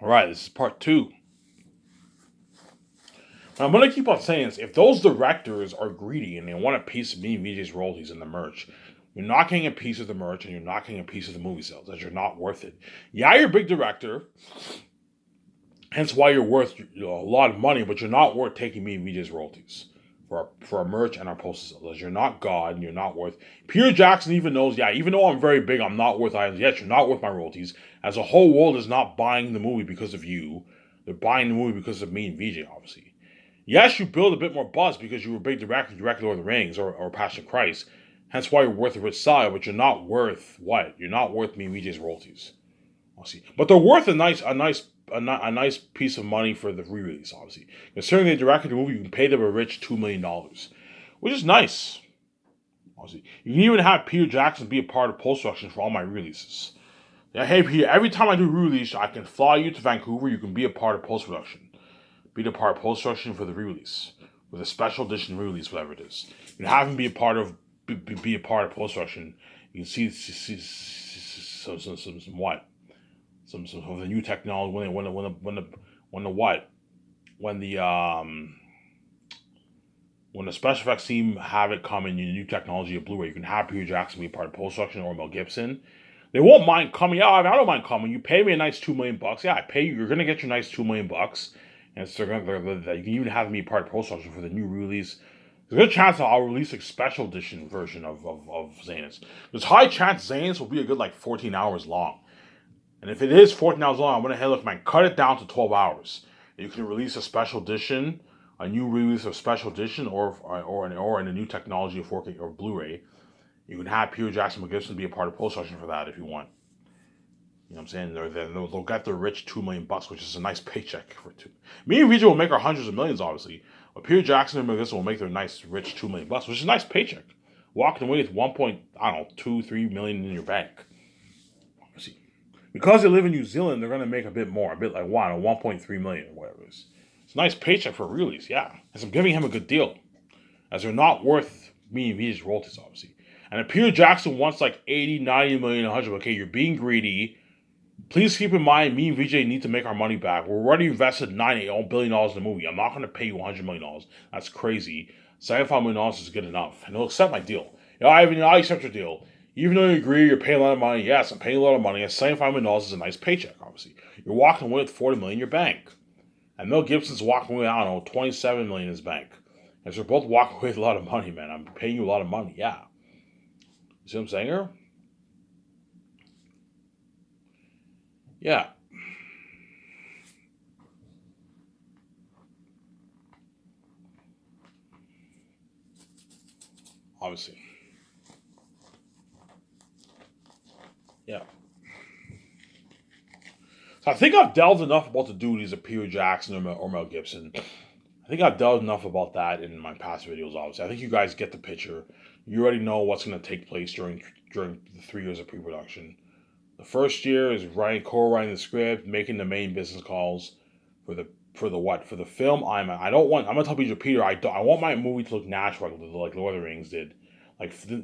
All right, this is part two. And I'm gonna keep on saying this. If those directors are greedy and they want a piece of me and VJ's royalties in the merch, you're not getting a piece of the merch and you're not getting a piece of the movie sales, as you're not worth it. Yeah, you're a big director, hence why you're worth a lot of money, but you're not worth taking me and VJ's royalties for our merch and our poster sales. As you're not God and you're not worth. Peter Jackson even knows. Yeah, even though I'm very big, I'm not worth items. Yes, you're not worth my royalties. As a whole world is not buying the movie because of you. They're buying the movie because of me and VJ, obviously. Yes, you build a bit more buzz because you were a big director, directed Lord of the Rings or Passion Christ. Hence why you're worth a rich style, but you're not worth what? You're not worth me and VJ's royalties. Obviously. But they're worth a nice piece of money for the re-release, obviously. Considering they directed the movie, you can pay them a rich $2 million, which is nice. Obviously. You can even have Peter Jackson be a part of post-production for all my releases. Yeah, hey Peter, every time I do re-release, I can fly you to Vancouver, you can be a part of post-production. Be a part of post-production for the re-release. With a special edition re-release, whatever it is. You can have him be a part of post-production. You can see some what? Some of the new technology when the special effects team have it come in the new technology of Blu-ray, you can have Peter Jackson be a part of post-production or Mel Gibson. They won't mind coming. Yeah, I don't mind coming. You pay me a nice $2 million. Yeah, I pay you. You're gonna get your nice $2 million, and so you can even have me part of post-production for the new release. There's a good chance that I'll release a special edition version of Zanus. There's high chance Zanus will be a good 14 hours long. And if it is 14 hours long, I'm gonna look, man, cut it down to 12 hours. You can release a special edition, a new release of special edition, or in a new technology of 4K or Blu-ray. You can have Peter Jackson McGibson be a part of post-production for that if you want. You know what I'm saying? They'll get their rich $2 million, which is a nice paycheck for two. Me and VJ will make our hundreds of millions, obviously, but Peter Jackson and McGibson will make their nice rich $2 million, which is a nice paycheck. Walking away with 2-3 million in your bank. See, because they live in New Zealand, they're gonna make a bit more, a bit like 1.3 million or whatever it is. It's a nice paycheck for a release, yeah. As I'm giving him a good deal, as they're not worth me and VJ's royalties, obviously. And if Peter Jackson wants 80, 90 million, 100, okay, you're being greedy. Please keep in mind, me and VJ need to make our money back. We're already invested $98 billion in the movie. I'm not going to pay you $100 million. That's crazy. $75 million is good enough. And they'll accept my deal. Ivan, I accept your deal. Even though you agree you're paying a lot of money, yes, I'm paying a lot of money. And $75 million is a nice paycheck, obviously. You're walking away with $40 million in your bank. And Mel Gibson's walking away, $27 million in his bank. And so we're both walking away with a lot of money, man. I'm paying you a lot of money, yeah. You see what I'm saying here? Yeah. Obviously. Yeah. So I think I've delved enough about the duties of Peter Jackson or Mel Gibson. I think I've delved enough about that in my past videos, obviously. I think you guys get the picture. You already know what's going to take place during the 3 years of pre-production. The first year is co-writing the script, making the main business calls for the film. I'm gonna tell Peter, I want my movie to look natural, like Lord of the Rings did.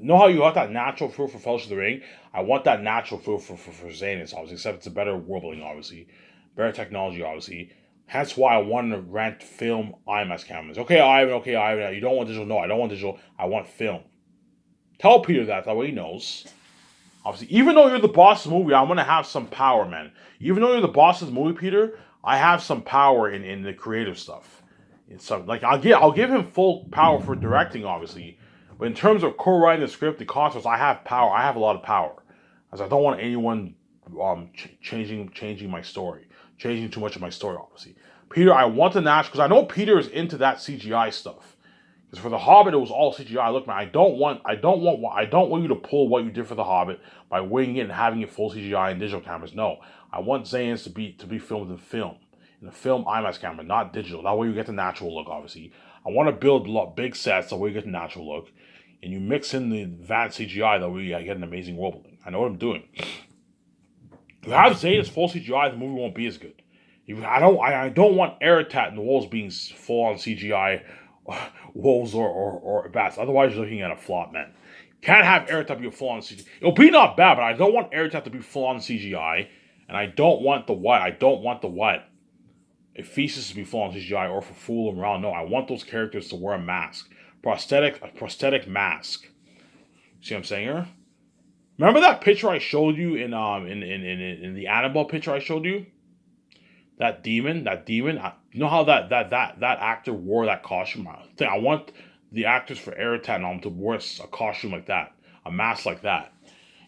Know how you got that natural feel for Fellowship of the Ring? I want that natural feel for Zanus, obviously, except it's a better world building, obviously. Better technology, obviously. That's why I want to rent film IMAX cameras. Okay, Ivan, you don't want digital? No, I don't want digital. I want film. Tell Peter that way he knows. Obviously, even though you're the boss of the movie, I'm going to have some power, man. Even though you're the boss of the movie, Peter, I have some power in the creative stuff. I'll give him full power for directing, obviously. But in terms of co-writing the script, the concepts, I have power. I have a lot of power. As I don't want anyone changing my story. Changing too much of my story, obviously. Peter, I want the natural, because I know Peter is into that CGI stuff. Because for The Hobbit, it was all CGI. Look, man, I don't want you to pull what you did for The Hobbit by winging it and having it full CGI and digital cameras. No, I want Zanus to be filmed in a film IMAX camera, not digital. That way you get the natural look. Obviously, I want to build big sets. That way you get the natural look, and you mix in the advanced CGI. That way you get an amazing world building. I know what I'm doing. If I have Zanus full CGI, the movie won't be as good. I don't want Aratat and the walls being full on CGI. Wolves or bats. Otherwise, you're looking at a flop, man. Can't have Aratat be a full-on CGI. It'll be not bad, but I don't want Aratat to be full-on CGI. And I don't want the what? I don't want the what? Ephesus to be full on CGI or for fool them around. No, I want those characters to wear a mask. A prosthetic mask. See what I'm saying here? Remember that picture I showed you in the Annabelle picture I showed you? That demon. You know how that actor wore that costume? I want the actors for Eretan to wear a costume like that, a mask like that,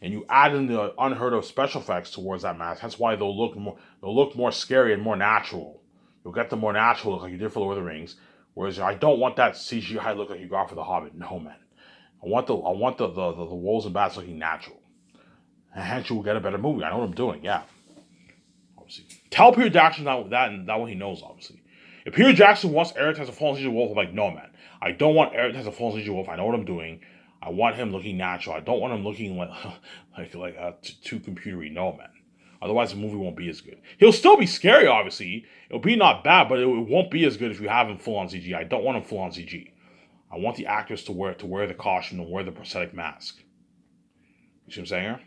and you add in the unheard of special effects towards that mask. That's why they'll look more scary and more natural. You'll get the more natural look like you did for Lord of the Rings. Whereas I don't want that CGI look like you got for The Hobbit. No, man. I want the wolves and bats looking natural. And hence you will get a better movie. I know what I'm doing. Yeah. Obviously. Tell Peter Jackson that what he knows, obviously. If Peter Jackson wants Eric as a fallen CG wolf, I'm like, no, man. I don't want Eric as a fallen CG wolf. I know what I'm doing. I want him looking natural. I don't want him looking like too computery. No, man. Otherwise, the movie won't be as good. He'll still be scary, obviously. It'll be not bad, but it won't be as good if you have him full on CG. I don't want him full on CG. I want the actors to wear the costume and wear the prosthetic mask. You see what I'm saying here?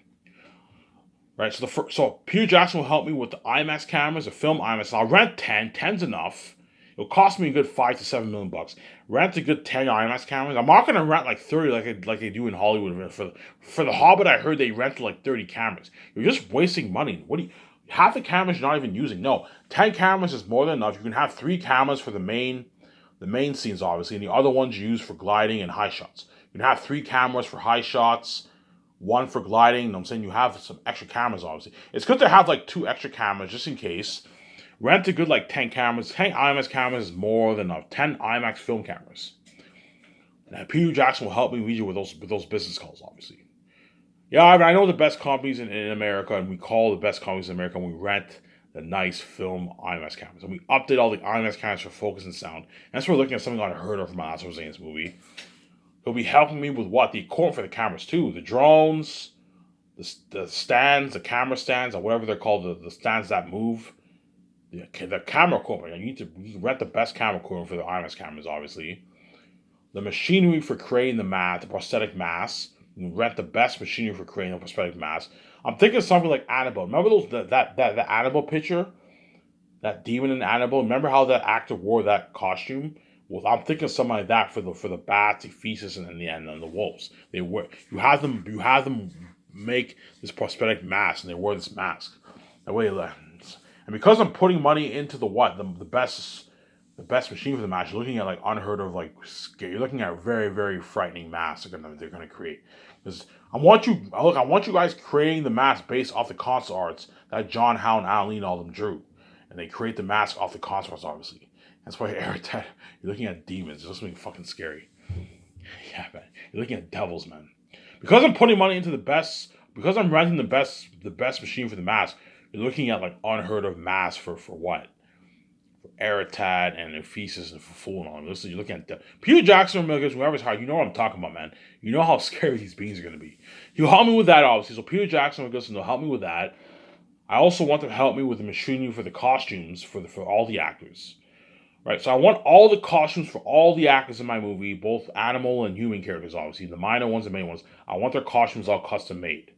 Right, so Peter Jackson will help me with the IMAX cameras, the film IMAX. I'll rent 10. 10's enough. It'll cost me a good $5 to $7 million bucks. Rent a good 10 IMAX cameras. I'm not gonna rent like 30 like they do in Hollywood. For the Hobbit, I heard they rented like 30 cameras. You're just wasting money. Half the cameras you're not even using? No, 10 cameras is more than enough. You can have 3 cameras for the main scenes, obviously, and the other ones you use for gliding and high shots. You can have 3 cameras for high shots. 1 for gliding. You know what I'm saying? You have some extra cameras, obviously. It's good to have like 2 extra cameras just in case. Rent a good like 10 cameras. 10 IMAX cameras is more than enough. 10 IMAX film cameras. And Peter Jackson will help me with you with those business calls, obviously. Yeah, I know the best companies in America, and we call the best companies in America, and we rent the nice film IMAX cameras. And we update all the IMAX cameras for focus and sound. And that's why we're looking at something unheard of from Last of Us movie. He'll be helping me with what? The equipment for the cameras too. The drones, the stands, the camera stands, or whatever they're called, the stands that move. The camera equipment. You need to rent the best camera equipment for the IMAX cameras, obviously. The machinery for creating the prosthetic mask. You rent the best machinery for creating a prosthetic mask. I'm thinking something like Annabelle. Remember that Annabelle picture? That demon in Annabelle? Remember how that actor wore that costume? Well, I'm thinking something like that for the bats, the Ephesus, and the wolves. You have them make this prosthetic mask, and they wear this mask. That way, and because I'm putting money into the best machine for the mask, you're looking at like unheard of like scary. You're looking at very very frightening masks they're gonna create. Because I want you guys creating the mask based off the concept arts that John Howe and Alan Lee and all them drew, and they create the mask off the concept arts, obviously. That's why Eric, you're looking at demons. It's something fucking scary. Yeah, man. You're looking at devils, man. Because I'm putting money into because I'm renting the best machine for the mask, you're looking at like unheard of masks for what? For Eritad and Ephesus and for Fool and all. Listen, you're looking at Peter Jackson or whoever's hired. You know what I'm talking about, man. You know how scary these beings are going to be. He'll help me with that, obviously. So Peter Jackson will help me with that. I also want them to help me with the machinery for the costumes for all the actors. Right, so I want all the costumes for all the actors in my movie, both animal and human characters, obviously, the minor ones and main ones. I want their costumes all custom made.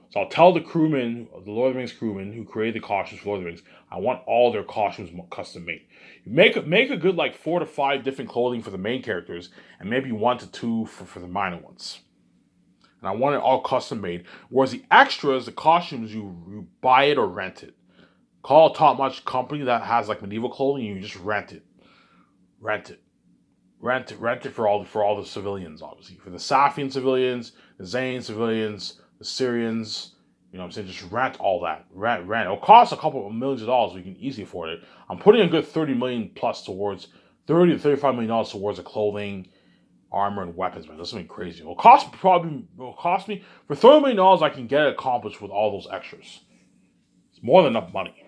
So I'll tell the crewmen, the Lord of the Rings crewmen who created the costumes for Lord of the Rings, I want all their costumes custom made. Make a good like 4 to 5 different clothing for the main characters, and maybe 1 to 2 for the minor ones. And I want it all custom made. Whereas the extras, the costumes, you buy it or rent it. Call a top-notch company that has like medieval clothing, and you just rent it. Rent it for all the civilians, obviously. For the Safian civilians, the Zane civilians, the Syrians, you know what I'm saying? Just rent all that. Rent. It'll cost a couple of millions of dollars. We can easily afford it. I'm putting a good $30 million plus towards $30 to $35 million towards the clothing, armor, and weapons, man. That's something crazy. It'll cost me for $30 million. I can get it accomplished with all those extras. It's more than enough money.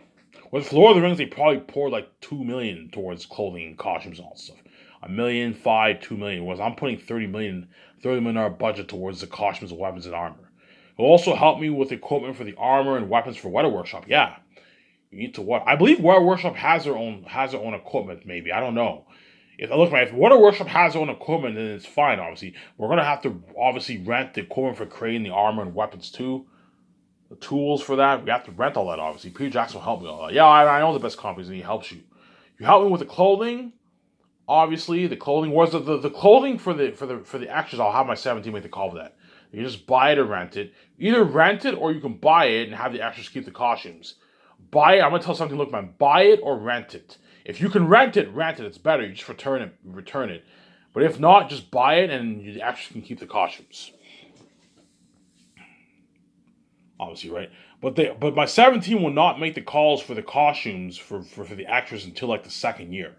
With Lord of the Rings, they probably poured like $2 million towards clothing and costumes and all that stuff. $1 million, $5 million, $2 million. Whereas I'm putting $30 million budget towards the costumes, weapons, and armor. It'll also help me with equipment for the armor and weapons for Weta Workshop. Yeah, you need to what? I believe Weta Workshop has their own equipment. Maybe I don't know. If Weta Workshop has their own equipment, then it's fine. Obviously, we're gonna have to obviously rent the equipment for creating the armor and weapons too. the tools for that. We have to rent all that, obviously. Peter Jackson will help me with all that. Yeah, I know the best companies, and he helps you. You help me with the clothing. Obviously, the clothing was the clothing for the extras. I'll have my 17 make the call for that. You just buy it or rent it. Either rent it or you can buy it and have the extras keep the costumes. Buy it. I'm gonna tell something. Look, man, buy it or rent it. If you can rent it. It's better. You just return it. But if not, just buy it and the extras can keep the costumes. Obviously, right? But my 17 will not make the calls for the costumes for the extras until like the second year.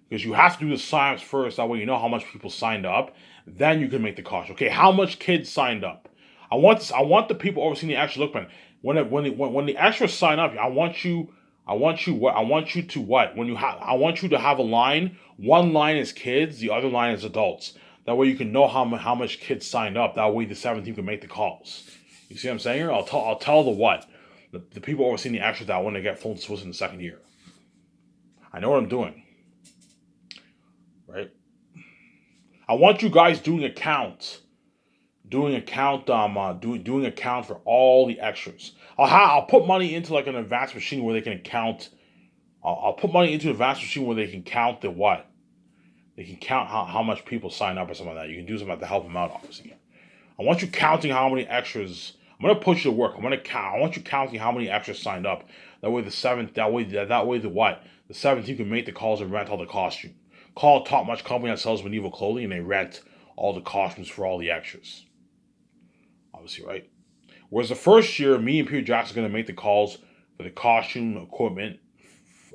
Because you have to do the sign-ups first. That way you know how much people signed up. Then you can make the cost. Okay, how much kids signed up? I want the people overseeing the extra. Look, man, when the extras sign up, I want you to what? I want you to have a line. One line is kids. The other line is adults. That way you can know how much kids signed up. That way the 17 can make the calls. You see what I'm saying here? I'll tell the people overseeing the extras that when they get full Swiss in the second year. I know what I'm doing. Right? I want you guys doing a count for all the extras. I'll put money into like an advanced machine where they can count. I'll put money into an advanced machine where they can count the what. They can count how much people sign up or something like that. You can do something to help them out, obviously. I want you counting how many extras. I'm gonna push you to work. I want you counting how many extras signed up. That way the 17 can make the calls and rent all the costume. Call a top-notch company that sells medieval clothing and they rent all the costumes for all the extras. Obviously, right? Whereas the first year, me and Peter Jackson are going to make the calls for the costume, equipment,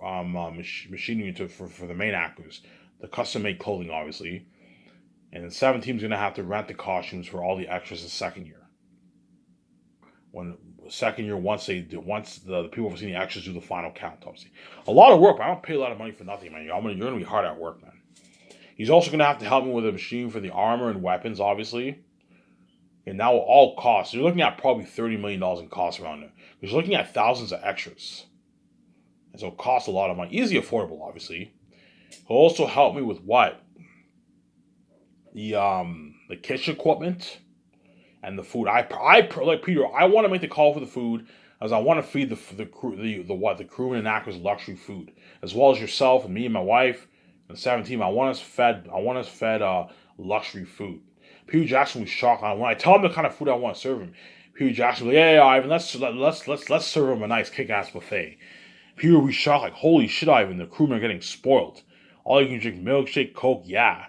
machinery for the main actors, the custom-made clothing, obviously. And then 17 is going to have to rent the costumes for all the extras the second year. When the second year, once the people who've seen the extras do the final count, obviously. A lot of work, but I don't pay a lot of money for nothing, man. You're going to be hard at work, man. He's also going to have to help me with a machine for the armor and weapons, obviously. And that will all cost. You're looking at probably $30 million in costs around there. You're looking at thousands of extras. And so it costs a lot of money. Easily affordable, obviously. He'll also help me with what? The kitchen equipment and the food. Like Peter, I want to make the call for the food as I want to feed the crew and actors luxury food, as well as yourself and me and my wife and 17. I want us fed luxury food. Peter Jackson was shocked when I tell him the kind of food I want to serve him. Peter Jackson was like, yeah, Ivan, let's serve him a nice kick-ass buffet. Peter was shocked, like, holy shit, Ivan, the crewmen are getting spoiled. All you can drink milkshake, Coke, yeah.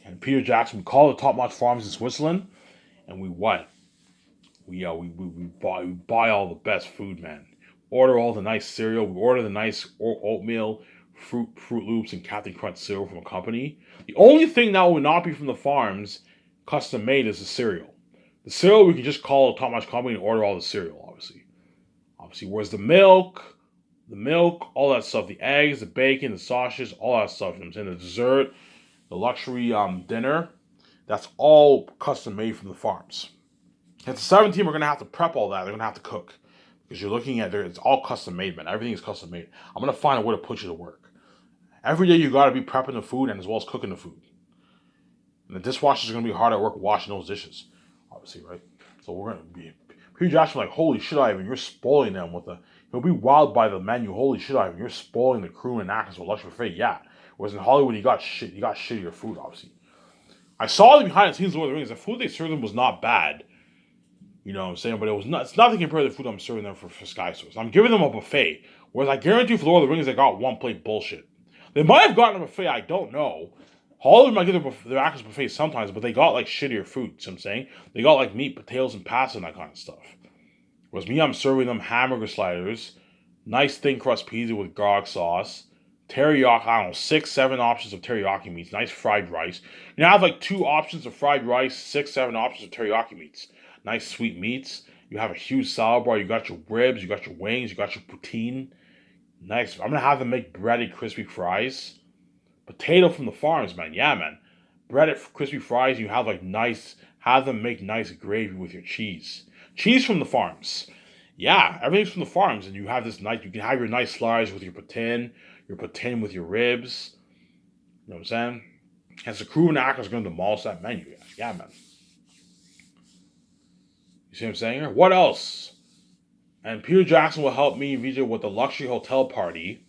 And Peter Jackson, we call the top-notch farms in Switzerland, and we what? We buy all the best food, man. Order all the nice cereal. We order the nice oatmeal, Fruit Loops, and Captain Crunch cereal from a company. The only thing that will not be from the farms, custom made, is the cereal. The cereal we can just call a top-notch company and order all the cereal, obviously. Whereas the milk, all that stuff, the eggs, the bacon, the sausages, all that stuff. You know what I'm saying? The dessert, the luxury dinner, that's all custom made from the farms. At the 17, we're going to have to prep all that. They're going to have to cook. Because you're looking at it's all custom made, man. Everything is custom made. I'm going to find a way to put you to work. Every day you got to be prepping the food and as well as cooking the food. And the dishwashers are going to be hard at work washing those dishes. Obviously, right? So we're going to be... Peter Jackson like, holy shit, Ivan, you're spoiling them with the... He'll be wowed by the menu. Holy shit, Ivan, you're spoiling the crew and actors with luxury buffet. Yeah. Whereas in Hollywood, you got shittier food, obviously. I saw the behind the scenes of Lord of the Rings. The food they served them was not bad. You know what I'm saying? But it's nothing compared to the food I'm serving them for Sky Source. I'm giving them a buffet. Whereas I guarantee for Lord of the Rings, they got one plate bullshit. They might have gotten a buffet, I don't know. Hollywood might get their actors buffet sometimes, but they got like shittier food, you know what I'm saying? They got like meat, potatoes, and pasta and that kind of stuff. Whereas me, I'm serving them hamburger sliders, nice thin crust pizza with garlic sauce, teriyaki, I don't know, 6, 7 options of teriyaki meats, nice fried rice. You now have like 2 options of fried rice, 6, 7 options of teriyaki meats. Nice sweet meats. You have a huge salad bar. You got your ribs. You got your wings. You got your poutine. Nice. I'm going to have them make breaded crispy fries. Potato from the farms, man. Yeah, man. Breaded crispy fries. You have have them make nice gravy with your cheese. Cheese from the farms. Yeah, everything's from the farms. And you have you can have your nice slides with your poutine with your ribs. You know what I'm saying? And the crew and actors are going to demolish that menu. Yeah, man. You see what I'm saying here? What else? And Peter Jackson will help me VJ with the luxury hotel party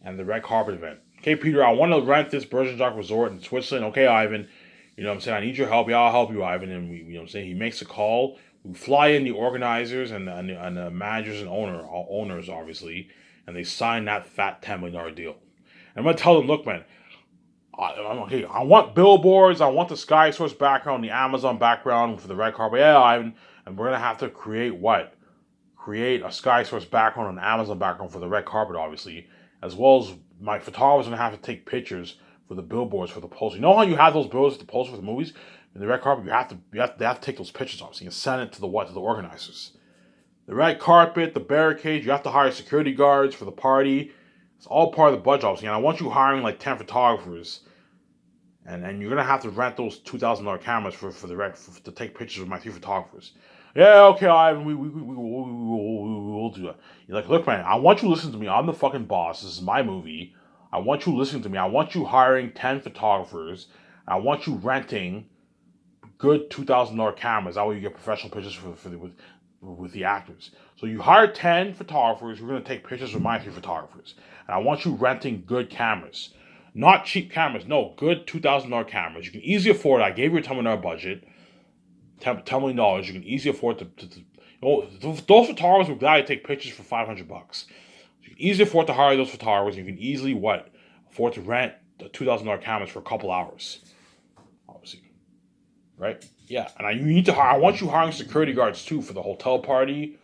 and the red carpet event. Okay, Peter, I want to rent this Bergenstock Resort in Switzerland. Okay, Ivan. You know what I'm saying? I need your help. Yeah, I'll help you, Ivan. And we, you know what I'm saying? He makes a call. We fly in the organizers and the managers and owners, obviously, and they sign that fat $10 million deal. And I'm going to tell them, look, man, I want billboards. I want the Sky Source background, the Amazon background for the red carpet. Yeah, Ivan. And we're going to have to create what? Create a Sky Source background, an Amazon background for the red carpet, obviously, as well as my photographer's gonna have to take pictures for the billboards for the poster. You know how you have those billboards, the poster for the movies, and the red carpet. They have to take those pictures, obviously, and send it to the organizers. The red carpet, the barricades. You have to hire security guards for the party. It's all part of the budget, obviously. And I want you hiring like 10 photographers, and you're gonna have to rent those $2,000 cameras to take pictures with my 3 photographers. Yeah, okay, Ivan, we'll do that. You're like, look, man, I want you to listen to me. I'm the fucking boss. This is my movie. I want you listening to me. I want you hiring 10 photographers. I want you renting good $2,000 cameras. That way you get professional pictures with the actors. So you hire 10 photographers. We're going to take pictures with my 3 photographers. And I want you renting good cameras. Not cheap cameras. No, good $2,000 cameras. You can easily afford it. I gave you a $10 million budget. $10 million, you can easily afford those photographers will gladly take pictures for $500. You can easily afford to hire those photographers. You can easily afford to rent the $2,000 cameras for a couple hours, obviously, right? Yeah, and you need to hire. I want you hiring security guards too for the hotel party,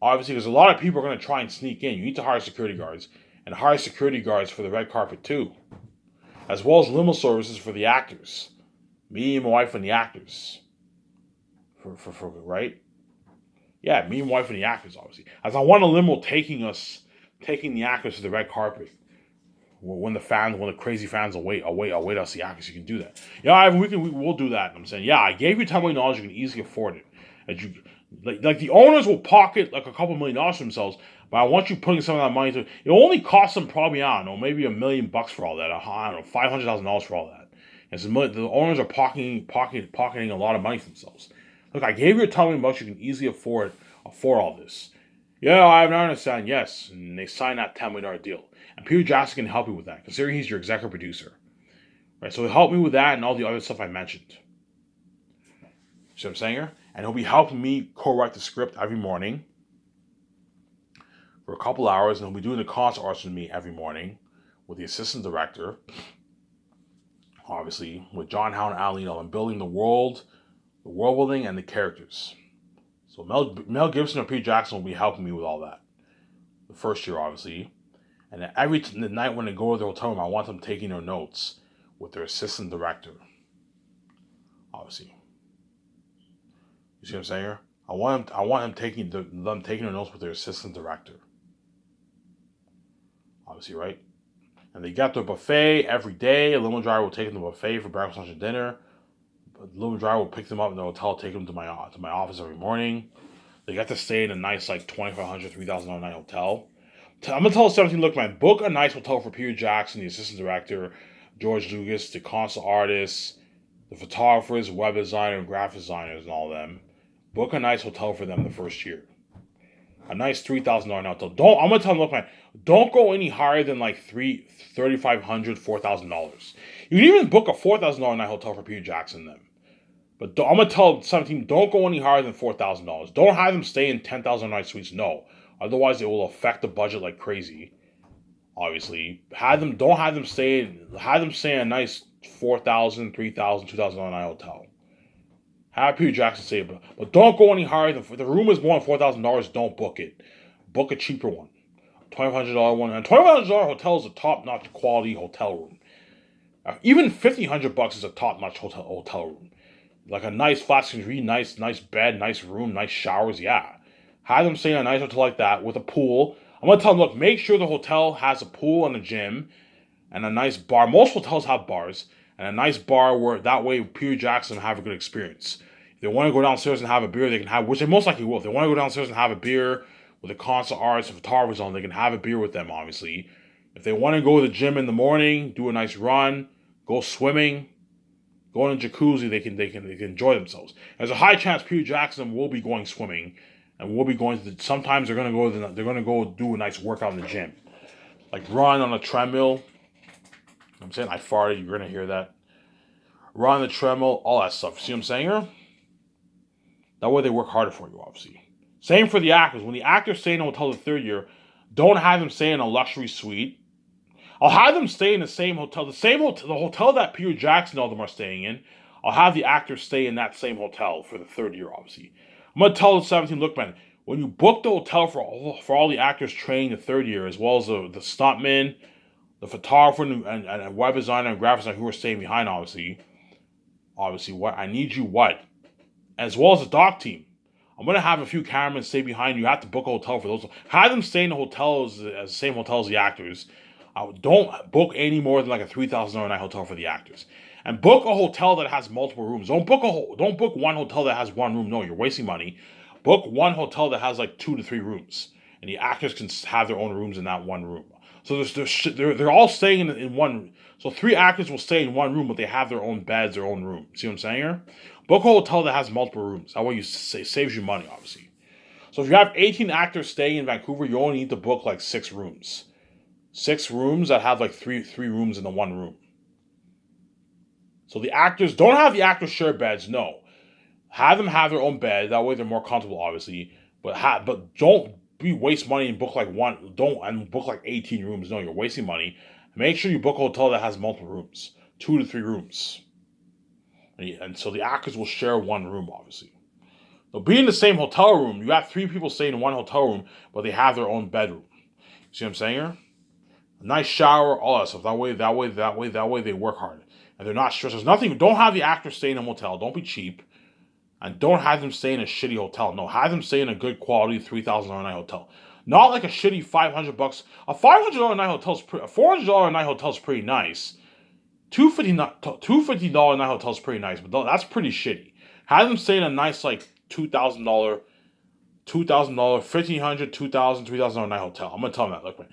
obviously, because a lot of people are going to try and sneak in. You need to hire security guards and hire security guards for the red carpet too, as well as limo services for the actors, me and my wife and the actors. For right? Yeah, me and my wife and the actors, obviously. As I want a limo taking the actors to the red carpet. When the crazy fans await us, the actors, you can do that. Yeah, we'll do that. I'm saying, yeah, I gave you $10 million, you can easily afford it. And you, like the owners will pocket like a couple $1 million for themselves, but I want you putting some of that money to. It only costs them probably, I don't know, maybe $1 million for all that. I don't know, $500,000 for all that. And so the owners are pocketing a lot of money for themselves. Look, I gave you $10 million. You can easily afford all this. Yeah, I understand. Yes, and they signed that $10 million deal. And Peter Jackson can help you with that, considering he's your executive producer. Right, so he'll help me with that and all the other stuff I mentioned. See what I'm saying here? And he'll be helping me co-write the script every morning for a couple hours, and he'll be doing the concert arts with me every morning with the assistant director. Obviously, with John Howard and Alan Lino, and building the world building, and the characters. So Mel Gibson and Peter Jackson will be helping me with all that. The first year, obviously. And the night when they go to the hotel room, I want them taking their notes with their assistant director. Obviously. You see what I'm saying here? I want them taking their notes with their assistant director. Obviously, right? And they got their buffet every day. A limo driver will take them to the buffet for breakfast, lunch, and dinner. The limo driver will pick them up in the hotel, take them to my office every morning. They got to stay in a nice like $2,500, $3,000 a night hotel. I'm gonna tell 17, look, man, book a nice hotel for Peter Jackson, the assistant director, George Lucas, the concert artists, the photographers, web designer, and graphic designers, and all of them. Book a nice hotel for them the first year. A nice $3,000 hotel. I'm gonna tell them, look, man, don't go any higher than like $3,500, $4,000. You can even book a $4,000 night hotel for Peter Jackson then. But I'm gonna tell 17, don't go any higher than $4,000. Don't have them stay in $10,000 night suites. No, otherwise it will affect the budget like crazy. Obviously, don't have them stay in a nice $4,000, $3,000, $2,000 night hotel. Have Peter Jackson say it, but don't go any higher than. If the room is more than $4,000, don't book it. Book a cheaper one, $2,500 one, and $2,500 hotel is a top-notch quality hotel room. Even $1,500 is a top-notch hotel room. Like a nice flat screen, nice bed, nice room, nice showers. Yeah, have them stay in a nice hotel like that with a pool. I'm gonna tell them, look, make sure the hotel has a pool and a gym, and a nice bar. Most hotels have bars, and a nice bar where that way Peter Jackson will have a good experience. If they want to go downstairs and have a beer, they can have, which they most likely will. If they want to go downstairs and have a beer with the concert artists and photographers on, they can have a beer with them, obviously. If they want to go to the gym in the morning, do a nice run, go swimming, go in a jacuzzi, they can enjoy themselves. There's a high chance Peter Jackson will be going swimming and we'll be going to. Sometimes they're gonna go. They're gonna go do a nice workout in the gym, like run on a treadmill. I'm saying I farted. You're gonna hear that. Run on the treadmill, all that stuff. See what I'm saying here? That way they work harder for you, obviously. Same for the actors. When the actors stay in a hotel the third year, don't have them stay in a luxury suite. I'll have them stay in the same hotel, the hotel that Peter Jackson and all them are staying in. I'll have the actors stay in that same hotel for the third year, obviously. I'm gonna tell the 17, look, man, when you book the hotel for all the actors training the third year, as well as the stuntmen, the photographer and web designer and graphic designer who are staying behind, obviously, what I need you, what, as well as the doc team. I'm gonna have a few cameramen stay behind you. You have to book a hotel for those. Have them stay in the hotels as the same hotel as the actors. Don't book any more than like a $3,000 a night hotel for the actors, and book a hotel that has multiple rooms. Don't book one hotel that has one room. No, you're wasting money. Book one hotel that has like 2 to 3 rooms, and the actors can have their own rooms in that one room. So they're all staying in one. So 3 actors will stay in one room, but they have their own beds, their own room. See what I'm saying here? Book a hotel that has multiple rooms. That way you saves you money, obviously. So if you have 18 actors staying in Vancouver, you only need to book like 6 rooms. 6 rooms that have like three rooms in the one room. So the actors don't have the actors share beds. No, have them have their own bed. That way they're more comfortable, obviously. But don't waste money and book like one. Don't book like 18 rooms. No, you're wasting money. Make sure you book a hotel that has multiple rooms, 2 to 3 rooms, and so the actors will share one room, obviously. They'll be in the same hotel room. You have 3 people staying in one hotel room, but they have their own bedroom. See what I'm saying here? A nice shower, all that stuff. That way they work hard. And they're not stressed. There's nothing. Don't have the actors stay in a motel. Don't be cheap. And don't have them stay in a shitty hotel. No, have them stay in a good quality $3,000 a night hotel. Not like a shitty $500. A $500 a night hotel's a $400 a night hotel's pretty nice. $250 a night hotel's pretty nice, but that's pretty shitty. Have them stay in a nice like $2,000, $1,500, $2,000, $3,000 a night hotel. I'm gonna tell them that. Look, man.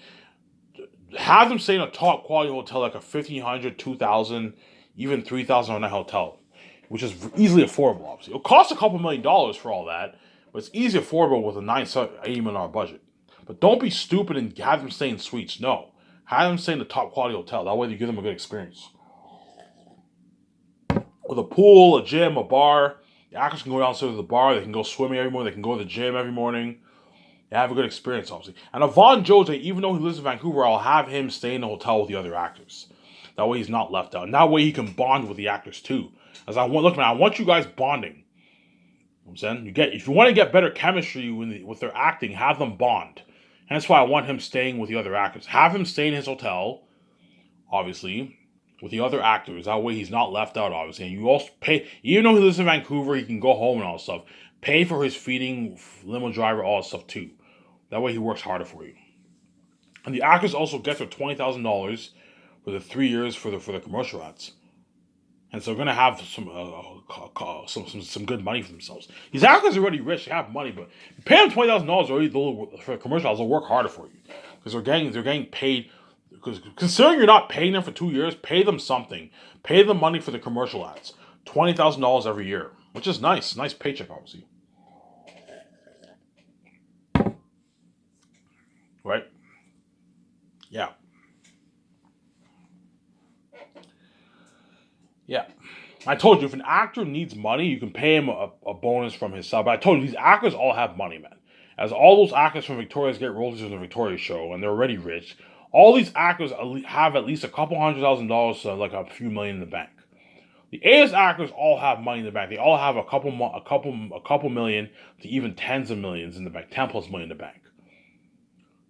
Have them stay in a top quality hotel like a $1,500, $2,000, even $3,000 a night hotel, which is easily affordable. Obviously, it'll cost a couple $1,000,000 for all that, but it's easy affordable with a $80 million budget. But don't be stupid and have them stay in suites. No, have them stay in the top quality hotel. That way, you give them a good experience with a pool, a gym, a bar. The actors can go downstairs to the bar. They can go swimming every morning. They can go to the gym every morning. They have a good experience, obviously. And Avon Jose, even though he lives in Vancouver, I'll have him stay in the hotel with the other actors. That way he's not left out. And that way he can bond with the actors too. As I want you guys bonding. You know what I'm saying? If you want to get better chemistry with their acting, have them bond. And that's why I want him staying with the other actors. Have him stay in his hotel, obviously, with the other actors. That way he's not left out, obviously. And you also pay, even though he lives in Vancouver, he can go home and all that stuff. Pay for his feeding, limo driver, all that stuff too. That way he works harder for you. And the actors also get their $20,000 for the 3 years for the commercial ads. And so they're gonna have some good money for themselves. These actors are already rich; they have money, but you pay them $20,000 already for the commercial ads. They'll work harder for you because they're getting paid. Because considering you're not paying them for 2 years, pay them something. Pay them money for the commercial ads. $20,000 every year, which is nice paycheck, obviously. Right? Yeah. Yeah. I told you, if an actor needs money, you can pay him a bonus from his sub. But I told you, these actors all have money, man. As all those actors from Victoria's get royalties from the Victoria show, and they're already rich, all these actors have at least a couple $100,000 to like a few million in the bank. The A-list actors all have money in the bank. They all have a couple million to even tens of millions in the bank, 10 plus million in the bank.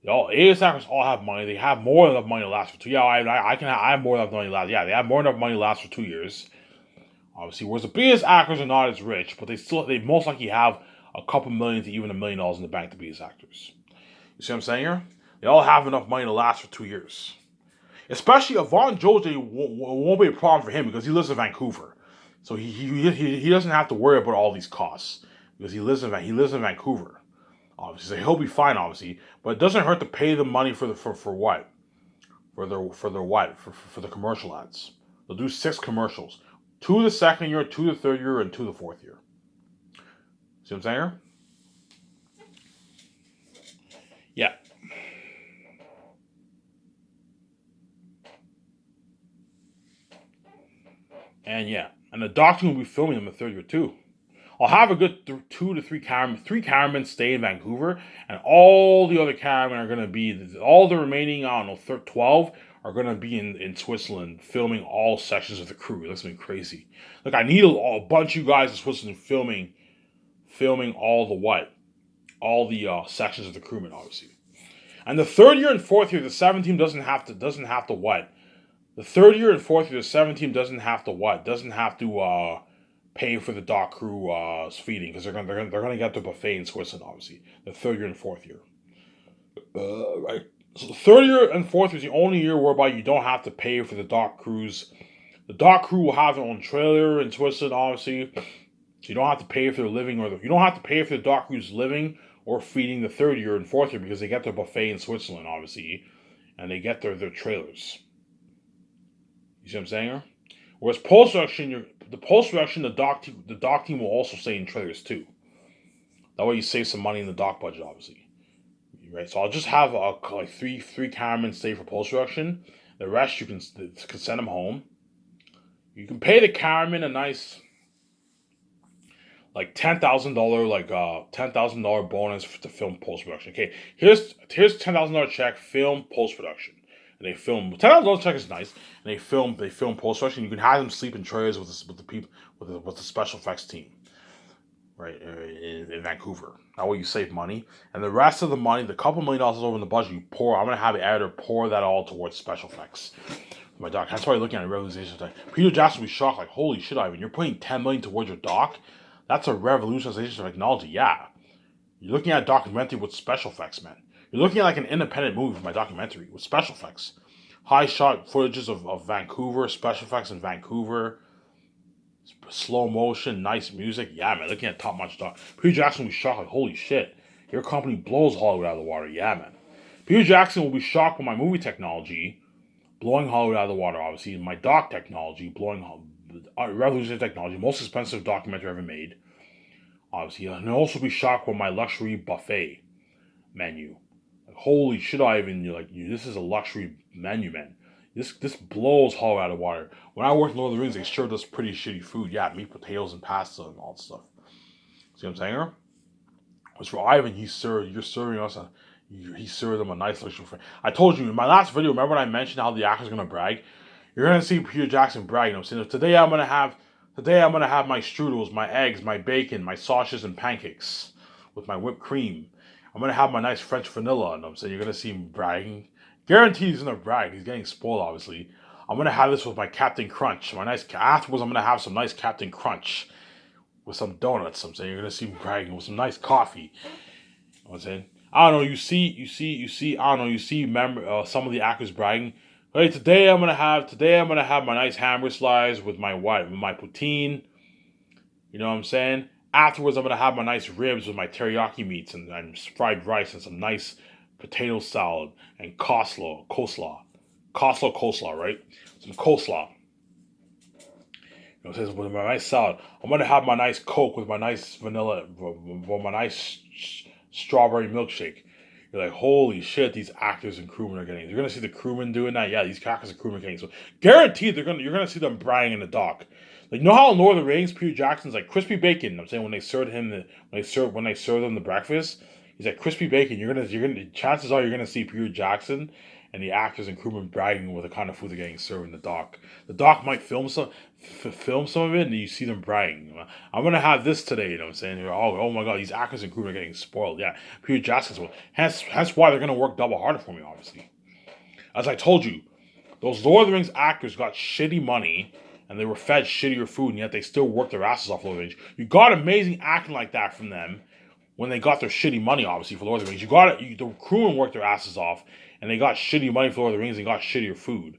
A-list actors all have money. They have more than enough money to last for 2 years. I have more than enough money to last. Yeah, they have more than enough money to last for 2 years. Obviously, whereas the B-list actors are not as rich, but they most likely have a couple million to even $1 million in the bank to be as actors. You see what I'm saying here? They all have enough money to last for 2 years. Especially Avon Jose won't be a problem for him because he lives in Vancouver, so he doesn't have to worry about all these costs because he lives in Vancouver. Obviously, so he'll be fine. Obviously, but it doesn't hurt to pay them money for what? For the commercial ads. They'll do 6 commercials. 2 the second year, 2 the third year, and 2 the fourth year. See what I'm saying here? And yeah, and the doc team will be filming them the third year too. I'll have a good 3 cameramen stay in Vancouver, and all the other cameramen are going to be, all the remaining, I don't know, 12 are going to be in Switzerland filming all sections of the crew. That's going to be crazy. Like, I need a bunch of you guys in Switzerland filming all the what? All the sections of the crewmen, obviously. And the third year and fourth year, the 7 team doesn't have to what? The third year and fourth year, the 7 team doesn't have to what? Doesn't have to pay for the dock crew feeding, because they're gonna get the buffet in Switzerland, obviously. The third year and fourth year, right? So the third year and fourth year is the only year whereby you don't have to pay for the dock crews. The dock crew will have their own trailer in Switzerland, obviously. So you don't have to pay for their living, you don't have to pay for the dock crews living or feeding the third year and fourth year, because they get their buffet in Switzerland, obviously, and they get their trailers. You see what I'm saying? Whereas post-production, the dock team will also stay in trailers too. That way you save some money in the dock budget, obviously. Right? So I'll just have like three cameramen stay for post-production. The rest you can send them home. You can pay the cameraman a nice, like $10,000, like $10,000 bonus to film post-production. Okay, here's $10,000 check, film post-production. And they film $10,000 check is nice. And they film post-production. You can have them sleep in trailers with the people with the special effects team, right, in Vancouver. That way you save money. And the rest of the money, the couple $1 million over in the budget, I'm gonna have the editor pour that all towards special effects. My doc. That's why you're looking at a revolutionization time. Peter Jackson will be shocked, like, holy shit, Ivan, you're putting $10 million towards your doc? That's a revolutionization of technology. Yeah. You're looking at a documentary with special effects, man. You're looking at like an independent movie for my documentary with special effects. High shot footages of Vancouver, special effects in Vancouver, slow motion, nice music. Yeah, man, looking at top notch doc. Peter Jackson will be shocked, like, holy shit, your company blows Hollywood out of the water. Yeah, man. Peter Jackson will be shocked by my movie technology, blowing Hollywood out of the water, obviously. My doc technology, blowing revolutionary technology, most expensive documentary ever made. Obviously, and he'll also be shocked by my luxury buffet menu. Like, holy shit, Ivan! This is a luxury menu, man. This blows Hollywood out of water. When I worked in Lord of the Rings, they served us pretty shitty food. Yeah, meat, potatoes, and pasta and all that stuff. See what I'm saying? As for Ivan, you're serving us he served them a nice luxury food. I told you in my last video. Remember when I mentioned how the actor's gonna brag? You're gonna see Peter Jackson brag. You know what I'm saying? Today I'm gonna have my strudels, my eggs, my bacon, my sausages and pancakes with my whipped cream. I'm gonna have my nice French vanilla. You know what I'm saying? You're gonna see him bragging. Guaranteed he's gonna brag. He's getting spoiled, obviously. I'm gonna have this with my Captain Crunch. Afterwards, I'm gonna have some nice Captain Crunch with some donuts. I'm saying you're gonna see him bragging with some nice coffee. You know what I'm saying? I don't know. You see. I don't know. You see. Some of the actors bragging. Hey, today I'm gonna have my nice hamburger slice with my poutine. You know what I'm saying? Afterwards, I'm gonna have my nice ribs with my teriyaki meats and fried rice and some nice potato salad and coleslaw, right? Some coleslaw. You know, it says with my nice salad. I'm gonna have my nice Coke with my nice vanilla, with my nice strawberry milkshake. You're like, holy shit, these actors and crewmen are getting. You're gonna see the crewmen doing that. Yeah, these actors and crewmen are getting. So guaranteed, you're gonna see them bragging in the dock. Like, you know how in Lord of the Rings, Peter Jackson's like crispy bacon. I'm saying when they serve him the breakfast, he's like crispy bacon. Chances are you're gonna see Peter Jackson and the actors and crewmen bragging with the kind of food they're getting served in the dock. The dock might film some of it, and you see them bragging. I'm gonna have this today. You know what I'm saying? Oh my god, these actors and crewmen are getting spoiled. Yeah, Peter Jackson's one. Hence why they're gonna work double harder for me, obviously. As I told you, those Lord of the Rings actors got shitty money and they were fed shittier food, and yet they still worked their asses off Lord of the Rings. You got amazing acting like that from them when they got their shitty money, obviously, for Lord of the Rings. The crewmen worked their asses off, and they got shitty money for Lord of the Rings and got shittier food.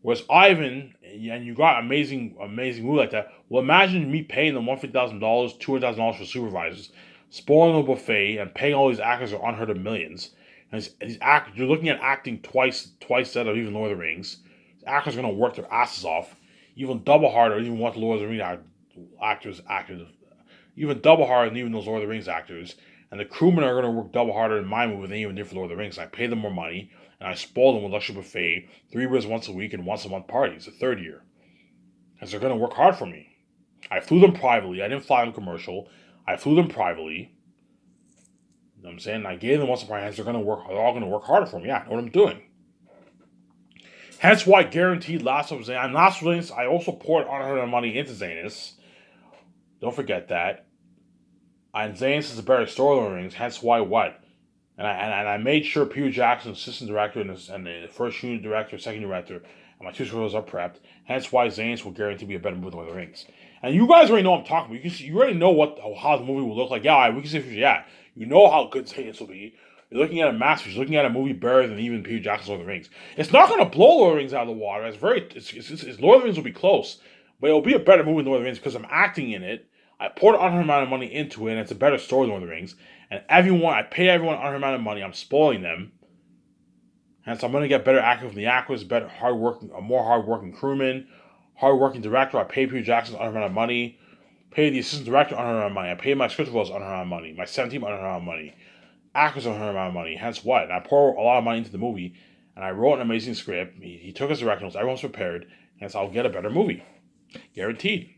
Whereas Ivan, and you got amazing movie like that. Well, imagine me paying them $150,000, $200,000 for supervisors, spoiling the buffet, and paying all these actors are unheard of millions. And these actors, you're looking at acting twice that of even Lord of the Rings. These actors are gonna work their asses off, even double harder, even what the Lord of the Rings actors, even double harder than even those Lord of the Rings actors. And the crewmen are gonna work double harder in my movie than even did for Lord of the Rings. I pay them more money, and I spoil them with luxury buffet, 3 beers once a week, and once a month parties. The third year. because they're going to work hard for me. I flew them privately. I didn't fly them commercial. I flew them privately. You know what I'm saying? I gave them what's in my hands. They're all going to work harder for me. Yeah, I know what I'm doing. Hence why guaranteed Last of Zanus. And Last of Zanus, I also poured unheard money into Zanus. Don't forget that. And Zanus is a better story than Rings. Hence why what? And I made sure Peter Jackson, assistant director, and the first unit director, second director, and my two scripts are prepped. Hence why Zanus will guarantee to be a better movie than Lord of the Rings. And you guys already know what I'm talking about. You already know how the movie will look like. Yeah, we can say, yeah, you know how good Zanus will be. You're looking at a masterpiece. You're looking at a movie better than even Peter Jackson's Lord of the Rings. It's not going to blow Lord of the Rings out of the water. Lord of the Rings will be close, but it'll be a better movie than Lord of the Rings because I'm acting in it. I poured an unheard amount of money into it, and it's a better story than Lord of the Rings. And I pay everyone an unheard amount of money. I'm spoiling them. Hence, I'm going to get better actors from the actors, more hardworking crewmen, hardworking director. I pay Peter Jackson an unheard amount of money. Pay the assistant director an unheard amount of money. I pay my script roles an unheard amount of money. My 17 unheard amount of money. Actors an unheard amount of money. Hence what? And I pour a lot of money into the movie, and I wrote an amazing script. He took his director notes. Everyone's prepared. Hence, I'll get a better movie. Guaranteed.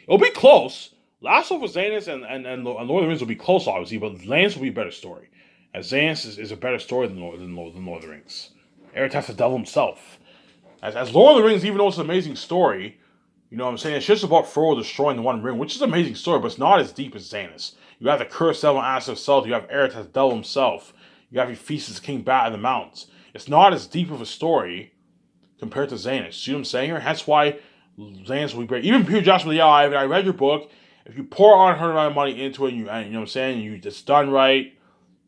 It'll be close. Last of Us Zanus and Lord of the Rings will be close, obviously, but Zanus will be a better story. As Zanus is a better story than Lord of the Rings. Eretz has the devil himself. As Lord of the Rings, even though it's an amazing story, you know what I'm saying? It's just about Frodo destroying the One Ring, which is an amazing story, but it's not as deep as Zanus. You have the cursed devil Aster himself. You have Eretz the devil himself. You have Ephesus, King Bat in the mountains. It's not as deep of a story compared to Zanus. See what I'm saying here? That's why Zanus will be great. Even Peter Jackson, yeah, I read your book. If you pour unheard amount of money into it, and you know what I'm saying, it's done right.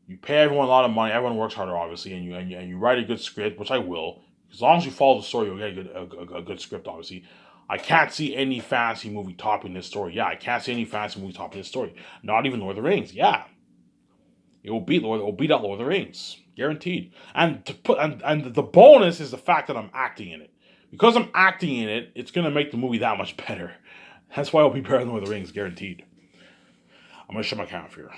You pay everyone a lot of money. Everyone works harder, obviously, and you write a good script, which I will. As long as you follow the story, you'll get a good script, obviously. I can't see any fantasy movie topping this story. Yeah, I can't see any fantasy movie topping this story. Not even Lord of the Rings. Yeah, it will beat out Lord of the Rings, guaranteed. And the bonus is the fact that I'm acting in it. Because I'm acting in it, it's gonna make the movie that much better. That's why it'll be better than Lord of the Rings, guaranteed. I'm gonna shut my camera here.